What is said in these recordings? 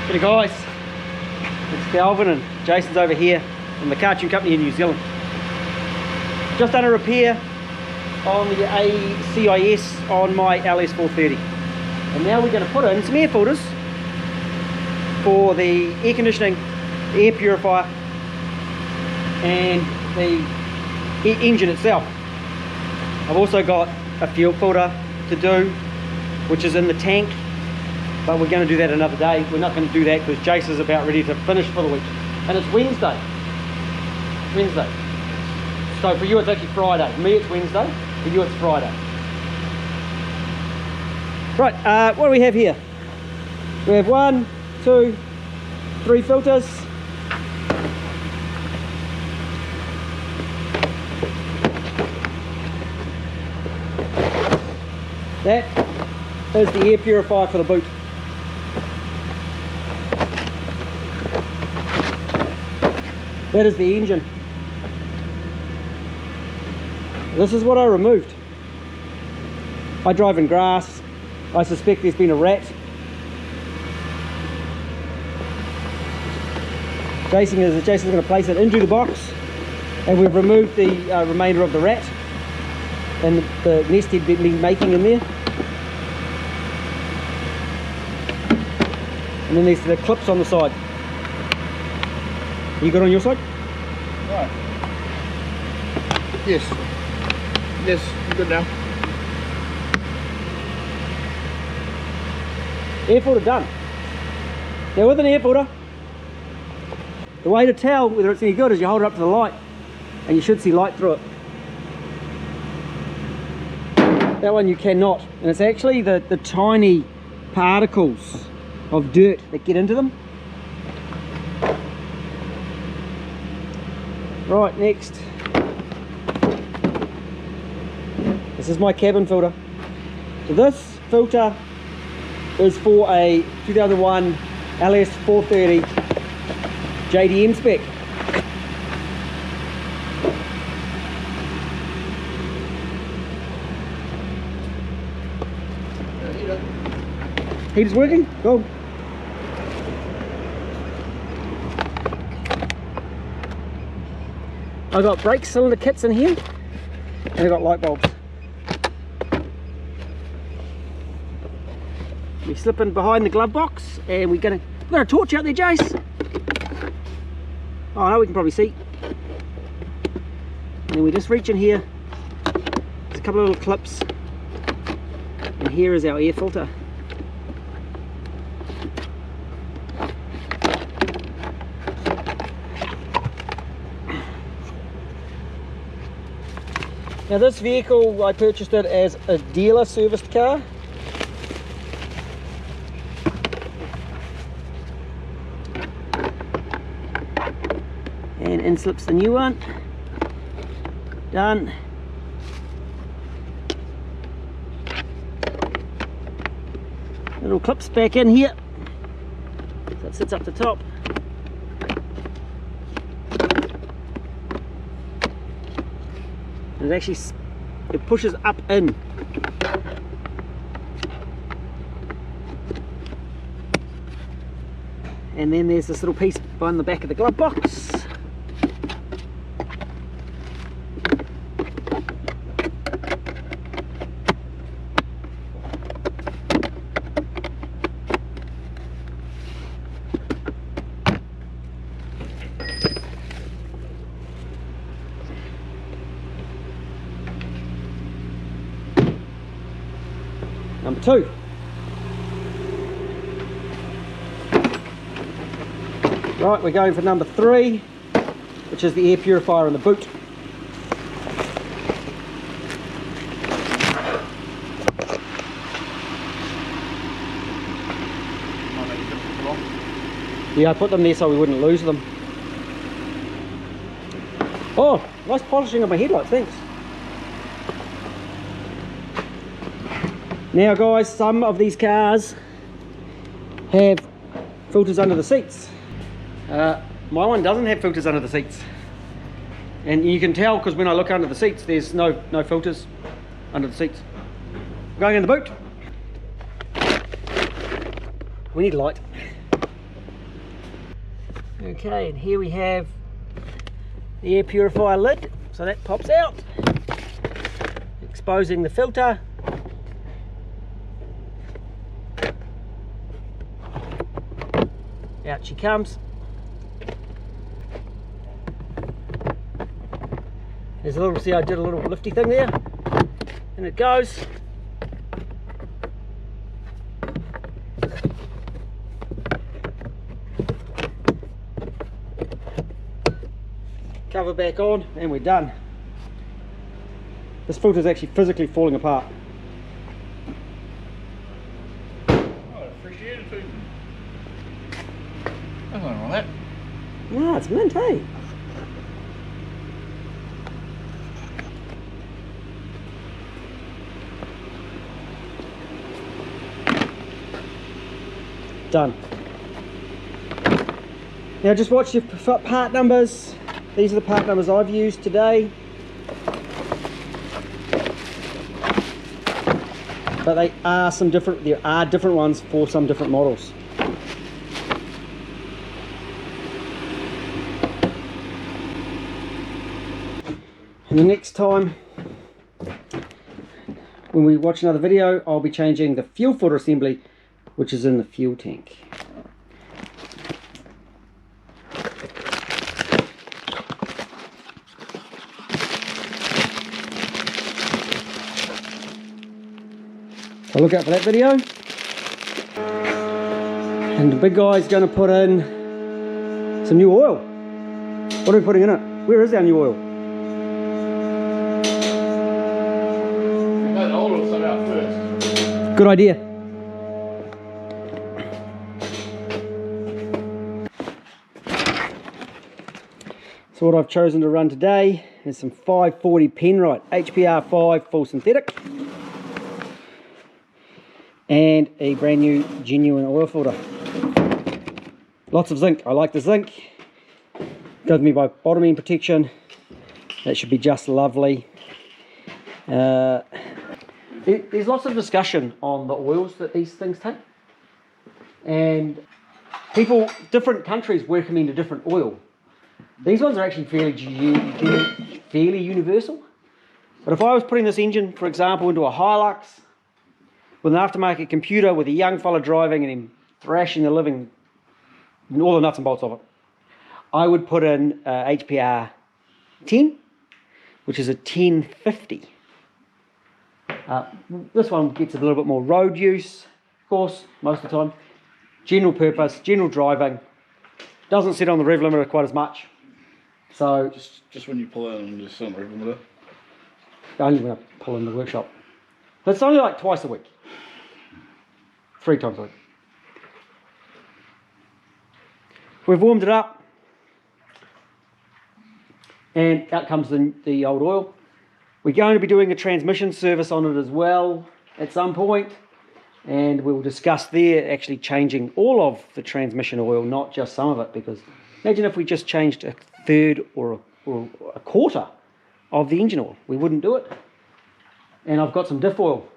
G'day guys, it's Calvin and Jason's over here from the Car Tune Company in New Zealand. Just done a repair on the ACIS on my LS430. And now we're going to put in some air filters for the air conditioning, the air purifier and the engine itself. I've also got a fuel filter to do, which is in the tank, but we're going to do that another day. We're not going to do that because Jason's about ready to finish for the week. And it's Wednesday. So for you it's actually Friday. For me it's Wednesday, for you it's Friday. Right, what do we have here? We have 1, 2, 3 filters. That is the air purifier for the boot. That is the engine. This is what I removed. I drive in grass. I suspect there's been a rat. Jason's going to place it into the box, and we've removed the remainder of the rat and the nest he'd been making in there. And then there's the clips on the side. You good on your side? Right. Yes. Yes, I'm good now. Air filter done. Now with an air filter, the way to tell whether it's any good is you hold it up to the light and you should see light through it. That one you cannot, and it's actually the tiny particles of dirt that get into them. Right, next. This is my cabin filter. So this filter is for a 2001 LS430 JDM spec. Heater's working? Cool. I've got brake cylinder kits in here, and I've got light bulbs. We slip in behind the glove box, and we've got a torch out there, Jace. Oh no, we can probably see. And then we just reach in here. There's a couple of little clips, and here is our air filter. Now this vehicle, I purchased it as a dealer serviced car. And in slips the new one. Done. Little clips back in here. So it sits up the top. And it pushes up in. And then there's this little piece behind the back of the glove box. Number 2. Right, we're going for number 3, which is the air purifier in the boot. Yeah, I put them there so we wouldn't lose them. Oh, nice polishing of my headlights, thanks. Now guys, some of these cars have filters under the seats. My one doesn't have filters under the seats. And you can tell because when I look under the seats, there's no filters under the seats. Going in the boot. We need light. Okay, and here we have the air purifier lid, so that pops out, exposing the filter. Out she comes. There's a little, see I did a little lifty thing there, and it goes. Cover back on, and we're done. This filter is actually physically falling apart. Oh, I appreciate it too. Nothing wrong with that. No, it's mint, hey? Done. Now just watch your part numbers. These are the part numbers I've used today. But they are there are different ones for some different models. And the next time when we watch another video, I'll be changing the fuel filter assembly, which is in the fuel tank. So look out for that video. And the big guy's going to put in some new oil. What are we putting in it? Where is our new oil? Let the old one out first. Good idea. So what I've chosen to run today is some 540 Penrite HPR5 full synthetic and a brand new genuine oil filter. Lots of zinc. I like the zinc. Gives me my bottoming protection. That should be just lovely. There's lots of discussion on the oils that these things take, and different countries recommend a different oil. These ones are actually fairly universal. But if I was putting this engine, for example, into a Hilux with an aftermarket computer with a young fella driving and him thrashing the living, all the nuts and bolts of it, I would put in HPR 10, which is a 1050. This one gets a little bit more road use, of course, most of the time. General purpose, general driving. Doesn't sit on the rev limiter quite as much. So Just when you pull in and just something with it. only when I pull in the workshop. But it's only like twice a week. 3 times a week. We've warmed it up. And out comes the old oil. We're going to be doing a transmission service on it as well at some point, and we'll discuss there actually changing all of the transmission oil, not just some of it, because imagine if we just changed a third or a quarter of the engine oil. We wouldn't do it. And I've got some diff oil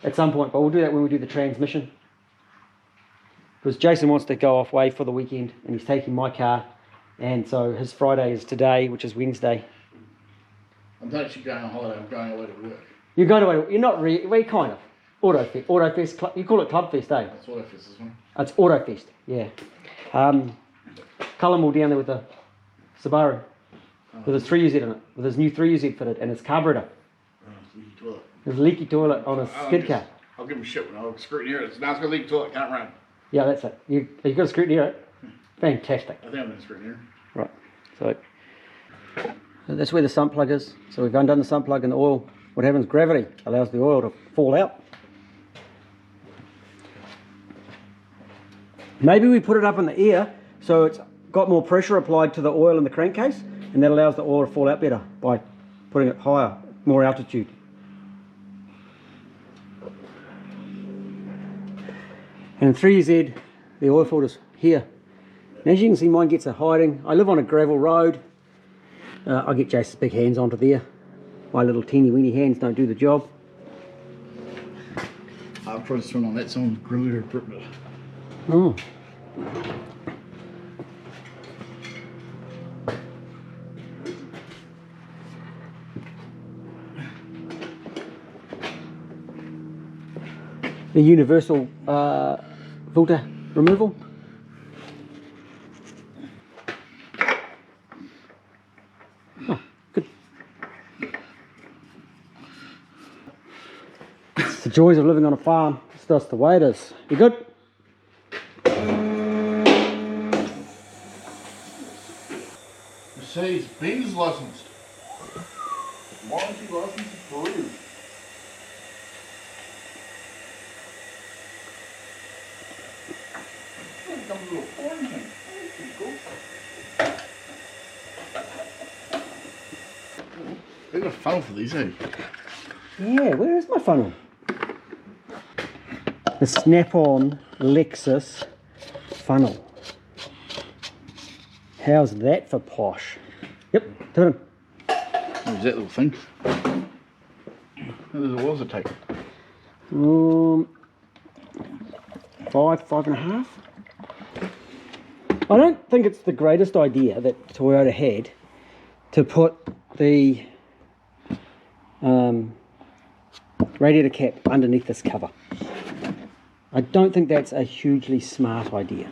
at some point, but we'll do that when we do the transmission, because Jason wants to go off way for the weekend and he's taking my car, and so his Friday is today, which is Wednesday. I'm not actually going on holiday, I'm going away to work. You're going away, you're not really, well, kind of. Autofest, you call it Clubfest, eh? That's Autofest, this one. It's Autofest, yeah. Cullen will down there with the Subaru, with his 3UZ in it, with his new 3UZ fitted, and his carburetor. Leaky toilet. His leaky toilet on a skid car. I'll give him shit when I'll scrutineer it. Now it's got a leaky toilet, can't run. Yeah, that's it. You got to scrutineer it. Fantastic. I think I'm going to scrutineer. Right, so that's where the sump plug is. So we've undone the sump plug and the oil. What happens, gravity allows the oil to fall out. Maybe we put it up in the air so it's got more pressure applied to the oil in the crankcase, and that allows the oil to fall out better by putting it higher, more altitude. And 3Z, the oil filter's here. And as you can see, mine gets a hiding. I live on a gravel road. I get Jason's big hands onto there. My little teeny weeny hands don't do the job. I'll probably swim on that, someone's grilling or gripping it. Oh. the universal filter removal. Oh, good. It's the joys of living on a farm. It's just the way it is. You good? Mercedes Benz licensed. Warranty license approved. Comes with a foreign thing. That's pretty cool. They got a funnel for these, eh? Yeah, where is my funnel? The snap-on Lexus funnel. How's that for posh? Yep, turn him. What was that little thing? How does it take? 5.5. I don't think it's the greatest idea that Toyota had to put the radiator cap underneath this cover. I don't think that's a hugely smart idea.